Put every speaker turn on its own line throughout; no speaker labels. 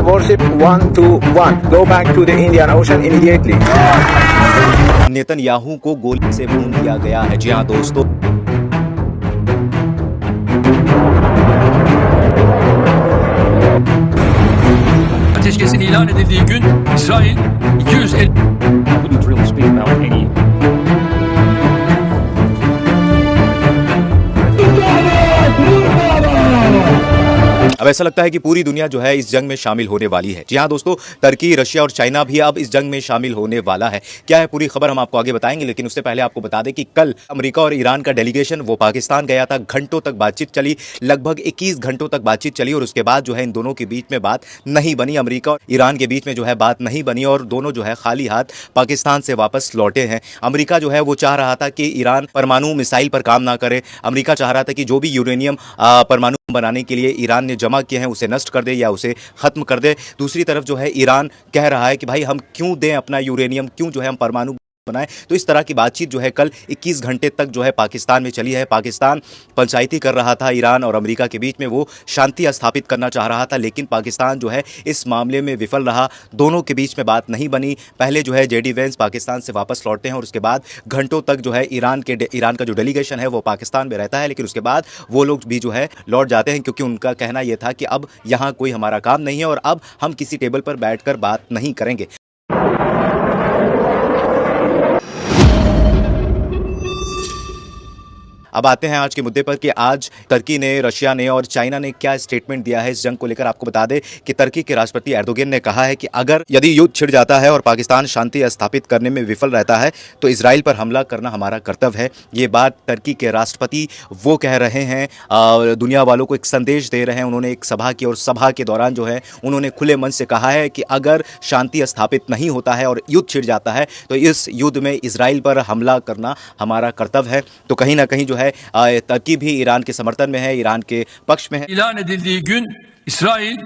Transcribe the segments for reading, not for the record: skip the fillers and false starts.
warship 121. Go back to the Indian Ocean immediately.
Netanyahu को गोली से भून दिया गया है। जी हाँ दोस्तों,
Ateşkesin ilan edildiği gün İsrail 250
wouldn't really speak about any
अब ऐसा लगता है कि पूरी दुनिया जो है इस जंग में शामिल होने वाली है। जी हाँ दोस्तों, तुर्की, रशिया और चाइना भी अब इस जंग में शामिल होने वाला है। क्या है पूरी खबर हम आपको आगे बताएंगे, लेकिन उससे पहले आपको बता दें कि कल अमेरिका और ईरान का डेलीगेशन वो पाकिस्तान गया था। घंटों तक बातचीत चली, लगभग 21 घंटों तक बातचीत चली और उसके बाद जो है इन दोनों के बीच में बात नहीं बनी। अमेरिका और ईरान के बीच में जो है बात नहीं बनी और दोनों जो है खाली हाथ पाकिस्तान से वापस लौटे हैं। अमेरिका जो है वो चाह रहा था कि ईरान परमाणु मिसाइल पर काम ना करे। अमेरिका चाह रहा था कि जो भी यूरेनियम परमाणु बनाने के लिए ईरान ने जमा किए हैं उसे नष्ट कर दे या उसे खत्म कर दे। दूसरी तरफ जो है ईरान कह रहा है कि भाई हम क्यों दें अपना यूरेनियम, क्यों जो है हम परमाणु बनाएं। तो इस तरह की बातचीत जो है कल 21 घंटे तक जो है पाकिस्तान में चली है। पाकिस्तान पंचायती कर रहा था ईरान और अमेरिका के बीच में, वो शांति स्थापित करना चाह रहा था, लेकिन पाकिस्तान जो है इस मामले में विफल रहा। दोनों के बीच में बात नहीं बनी। पहले जो है जेडी वेंस पाकिस्तान से वापस लौटते हैं और उसके बाद घंटों तक जो है ईरान का जो डेलीगेशन है वो पाकिस्तान में रहता है, लेकिन उसके बाद वो लोग भी जो है लौट जाते हैं, क्योंकि उनका कहना यह था कि अब यहाँ कोई हमारा काम नहीं है और अब हम किसी टेबल पर बैठकर बात नहीं करेंगे। अब आते हैं आज के मुद्दे पर कि आज तुर्की ने, रशिया ने और चाइना ने क्या स्टेटमेंट दिया है इस जंग को लेकर। आपको बता दें कि तुर्की के राष्ट्रपति एर्दोगन ने कहा है कि यदि युद्ध छिड़ जाता है और पाकिस्तान शांति स्थापित करने में विफल रहता है तो इजराइल पर हमला करना हमारा कर्तव्य है। ये बात तुर्की के राष्ट्रपति वो कह रहे हैं, दुनिया वालों को एक संदेश दे रहे हैं। उन्होंने एक सभा की और सभा के दौरान जो है उन्होंने खुले मन से कहा है कि अगर शांति स्थापित नहीं होता है और युद्ध छिड़ जाता है तो इस युद्ध में इजराइल पर हमला करना हमारा कर्तव्य है। तो कहीं ना कहीं जो है तुर्की भी ईरान के समर्थन में है, ईरान के पक्ष में है।
ilan edildiği gün İsrail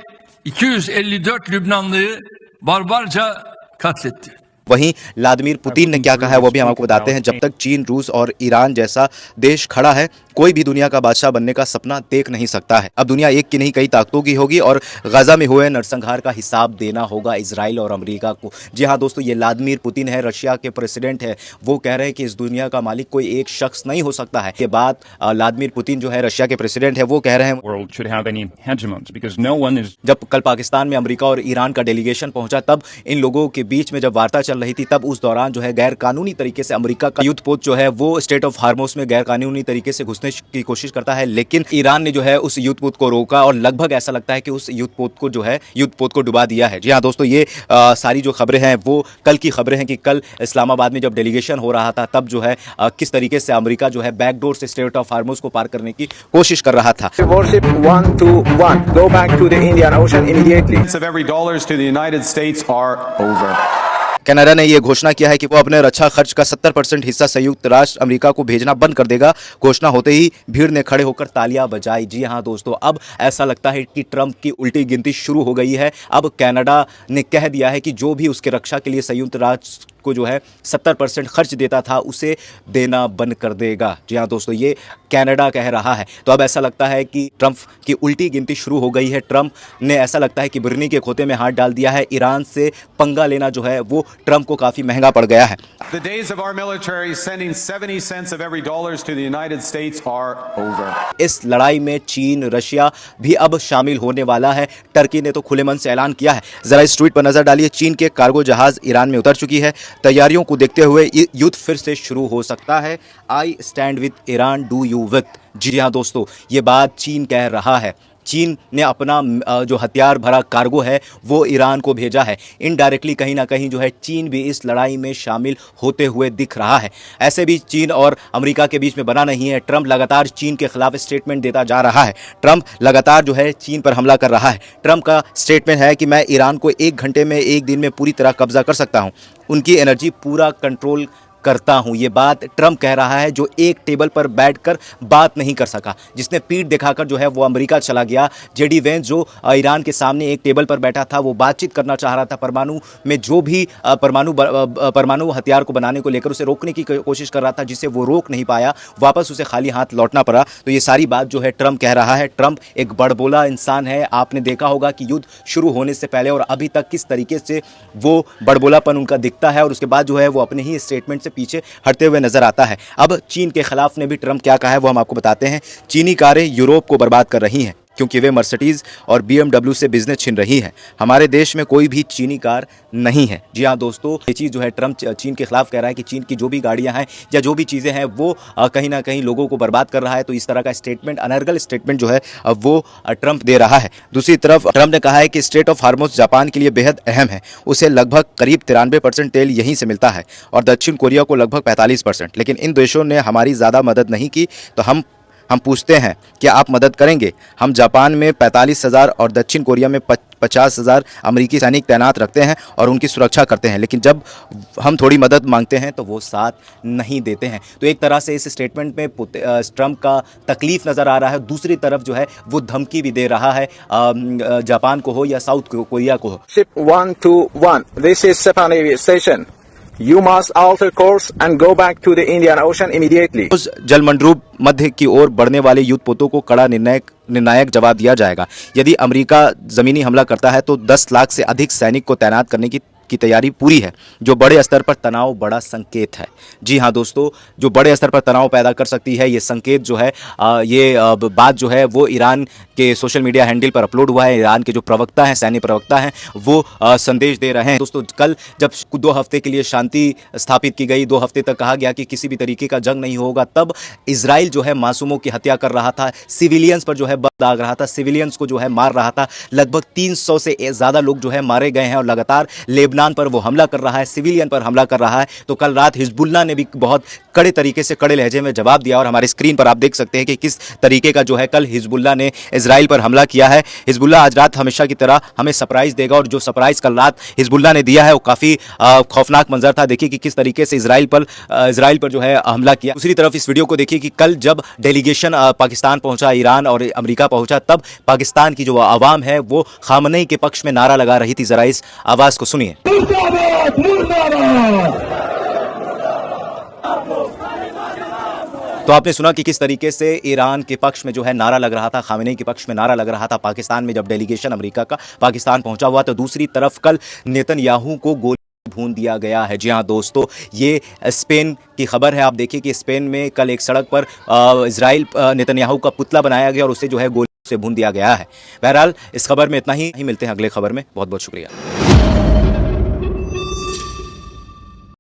254 Lübnanlıyı barbarca katletti.
वहीं व्लादिमीर पुतिन ने क्या कहा है वो भी हम आपको बताते हैं। जब तक चीन, रूस और ईरान जैसा देश खड़ा है, कोई भी दुनिया का बादशाह बनने का सपना देख नहीं सकता है। अब दुनिया एक की नहीं कई ताकतों की होगी और गाजा में हुए नरसंहार का हिसाब देना होगा इजराइल और अमेरिका को। जी हाँ दोस्तों, ये व्लादिमीर पुतिन है, रशिया के प्रेसिडेंट है। वो कह रहे हैं कि इस दुनिया का मालिक कोई एक शख्स नहीं हो सकता है। ये बात व्लादिमीर पुतिन जो है रशिया के प्रेसिडेंट है वो कह रहे हैं।
world should have any hegemons because no one is
जब कल पाकिस्तान में अमेरिका और ईरान का डेलीगेशन पहुंचा, तब इन लोगों के बीच में जब वार्ता चल रही थी, तब उस दौरान जो है गैर कानूनी तरीके से अमेरिका का युद्ध पोत जो है वो स्टेट ऑफ हार्मोस में गैर कानूनी तरीके से घुसने की कोशिश करता है, लेकिन ईरान ने जो है उस युद्ध पोत को रोका और लगभग ऐसा लगता है कि उस युद्ध पोत को डुबा दिया है। जी हाँ दोस्तों, ये सारी जो खबरें हैं वो कल की खबरें हैं कि कल इस्लामाबाद में जब डेलीगेशन हो रहा था तब जो है किस तरीके से अमेरिका जो है बैकडोर से स्टेट ऑफ हार्मोस को पार करने की कोशिश कर रहा था।
Warship 121. Go back to the Indian Ocean immediately.
of every dollars to the United States are over.
Canada ने यह घोषणा किया है कि वो अपने रक्षा खर्च का 70% हिस्सा संयुक्त राष्ट्र अमेरिका को भेजना बंद कर देगा। घोषणा होते ही भीड़ ने खड़े होकर तालियां बजाई। जी हाँ दोस्तों, अब ऐसा लगता है कि ट्रंप की उल्टी गिनती शुरू हो गई है। अब कनाडा ने कह दिया है कि जो भी उसके रक्षा के लिए संयुक्त राष्ट्र को जो है 70% खर्च देता था उसे देना बंद कर देगा। जी हाँ दोस्तों, ये कनाडा कह रहा है। तो अब ऐसा लगता है कि ट्रंप की उल्टी गिनती शुरू हो गई है। ट्रंप ने ऐसा लगता है कि बिरनी के खोते में हाथ डाल दिया है। ईरान से पंगा लेना जो है वो ट्रंप को काफी महंगा पड़ गया है।
The days of our military sending 70 cents of every dollars to the United States are over.
इस लड़ाई में चीन, रशिया भी अब शामिल होने वाला है। तुर्की ने तो खुले मन से ऐलान किया है। जरा इस ट्वीट पर नजर डालिए। चीन के कार्गो जहाज ईरान में उतर चुकी है। तैयारियों को देखते हुए युद्ध फिर से शुरू हो सकता है। I stand with Iran, do you with. जी हाँ दोस्तों, ये बात चीन कह रहा है। चीन ने अपना जो हथियार भरा कार्गो है वो ईरान को भेजा है। इनडायरेक्टली कहीं ना कहीं जो है चीन भी इस लड़ाई में शामिल होते हुए दिख रहा है। ऐसे भी चीन और अमेरिका के बीच में बना नहीं है। ट्रंप लगातार चीन के खिलाफ स्टेटमेंट देता जा रहा है। ट्रंप लगातार जो है चीन पर हमला कर रहा है। ट्रंप का स्टेटमेंट है कि मैं ईरान को 1 घंटे में, 1 दिन में पूरी तरह कब्जा कर सकता हूँ। उनकी एनर्जी पूरा कंट्रोल करता हूं। ये बात ट्रंप कह रहा है, जो एक टेबल पर बैठकर बात नहीं कर सका, जिसने पीठ दिखाकर जो है वो अमेरिका चला गया। जेडी वेंस जो ईरान के सामने एक टेबल पर बैठा था, वो बातचीत करना चाह रहा था, परमाणु में जो भी परमाणु हथियार को बनाने को लेकर उसे रोकने की कोशिश कर रहा था, जिसे वो रोक नहीं पाया, वापस उसे खाली हाथ लौटना पड़ा। तो ये सारी बात जो है ट्रंप कह रहा है। ट्रंप एक बड़बोला इंसान है। आपने देखा होगा कि युद्ध शुरू होने से पहले और अभी तक किस तरीके से वो बड़बोलापन उनका दिखता है, और उसके बाद जो है वो अपने ही स्टेटमेंट से पीछे हटते हुए नजर आता है। अब चीन के खिलाफ ने भी ट्रंप क्या कहा है वो हम आपको बताते हैं। चीनी कारें यूरोप को बर्बाद कर रही हैं क्योंकि वे मर्सिडीज और BMW से बिजनेस छीन रही है। हमारे देश में कोई भी चीनी कार नहीं है। जी हाँ दोस्तों, ये चीज़ जो है ट्रंप चीन के खिलाफ कह रहा है कि चीन की जो भी गाड़ियां हैं या जो भी चीज़ें हैं वो कहीं ना कहीं लोगों को बर्बाद कर रहा है। तो इस तरह का स्टेटमेंट, अनर्गल स्टेटमेंट जो है वो ट्रंप दे रहा है। दूसरी तरफ ट्रंप ने कहा है कि स्ट्रेट ऑफ हार्मोज जापान के लिए बेहद अहम है। उसे लगभग करीब 93% तेल यहीं से मिलता है और दक्षिण कोरिया को लगभग 45%। लेकिन इन देशों ने हमारी ज़्यादा मदद नहीं की, तो हम पूछते हैं क्या आप मदद करेंगे? हम जापान में 45,000 और दक्षिण कोरिया में 50,000 अमेरिकी सैनिक तैनात रखते हैं और उनकी सुरक्षा करते हैं, लेकिन जब हम थोड़ी मदद मांगते हैं तो वो साथ नहीं देते हैं। तो एक तरह से इस स्टेटमेंट में ट्रंप का तकलीफ नज़र आ रहा है। दूसरी तरफ जो है वो धमकी भी दे रहा है, जापान को हो या साउथ कोरिया को हो।
Ship 121, this is Japan Navy station. You must alter course and go back to the Indian Ocean immediately.
उस जलमंडूप मध्य की ओर बढ़ने वाले युद्धपोतों को कड़ा निर्णायक जवाब दिया जाएगा। यदि अमेरिका जमीनी हमला करता है तो 10 लाख से अधिक सैनिक को तैनात करने की तैयारी पूरी है, जो बड़े स्तर पर तनाव बड़ा संकेत है। जी हाँ दोस्तों, जो बड़े स्तर पर तनाव पैदा कर सकती है, ये संकेत जो है बात जो है वो ईरान के सोशल मीडिया हैंडल पर अपलोड हुआ है। ईरान के जो प्रवक्ता हैं, सैन्य प्रवक्ता हैं, वो संदेश दे रहे हैं। दोस्तों, कल जब 2 हफ्ते के लिए शांति स्थापित की गई, 2 हफ्ते तक कहा गया कि किसी भी तरीके का जंग नहीं होगा, तब इजराइल जो है मासूमों की हत्या कर रहा था, सिविलियंस पर जो है बम दाग रहा था, सिविलियंस को जो है मार रहा था। लगभग 300 से ज़्यादा लोग जो है मारे गए हैं और लगातार लेबनान पर वो हमला कर रहा है, सिविलियन पर हमला कर रहा है। तो कल रात हिजबुल्लाह ने भी बहुत कड़े तरीके से, कड़े लहजे में जवाब दिया और हमारे स्क्रीन पर आप देख सकते हैं कि किस तरीके का जो है कल हिजबुल्लाह ने इजराइल पर हमला किया है। हिजबुल्लाह आज रात हमेशा की तरह हमें सरप्राइज देगा, और जो सरप्राइज कल रात हिजबुल्लाह ने दिया है वो काफ़ी खौफनाक मंजर था। देखिए कि किस तरीके से इजराइल पर जो है हमला किया। दूसरी तरफ इस वीडियो को देखिए कि कल जब डेलीगेशन पाकिस्तान पहुंचा, ईरान और अमेरिका पहुंचा, तब पाकिस्तान की जो आवाम है वो खामनेई के पक्ष में नारा लगा रही थी। जरा इस आवाज को सुनिए। तो आपने सुना कि किस तरीके से ईरान के पक्ष में जो है नारा लग रहा था, खामेनेई के पक्ष में नारा लग रहा था पाकिस्तान में, जब डेलीगेशन अमेरिका का पाकिस्तान पहुंचा हुआ। तो दूसरी तरफ कल नेतन्याहू को गोली भून दिया गया है। जी हाँ दोस्तों, ये स्पेन की खबर है। आप देखिए कि स्पेन में कल एक सड़क पर इजराइल नेतन्याहू का पुतला बनाया गया और उसे जो है गोली से भून दिया गया है। बहरहाल इस खबर में इतना ही मिलते हैं अगले खबर में। बहुत बहुत शुक्रिया।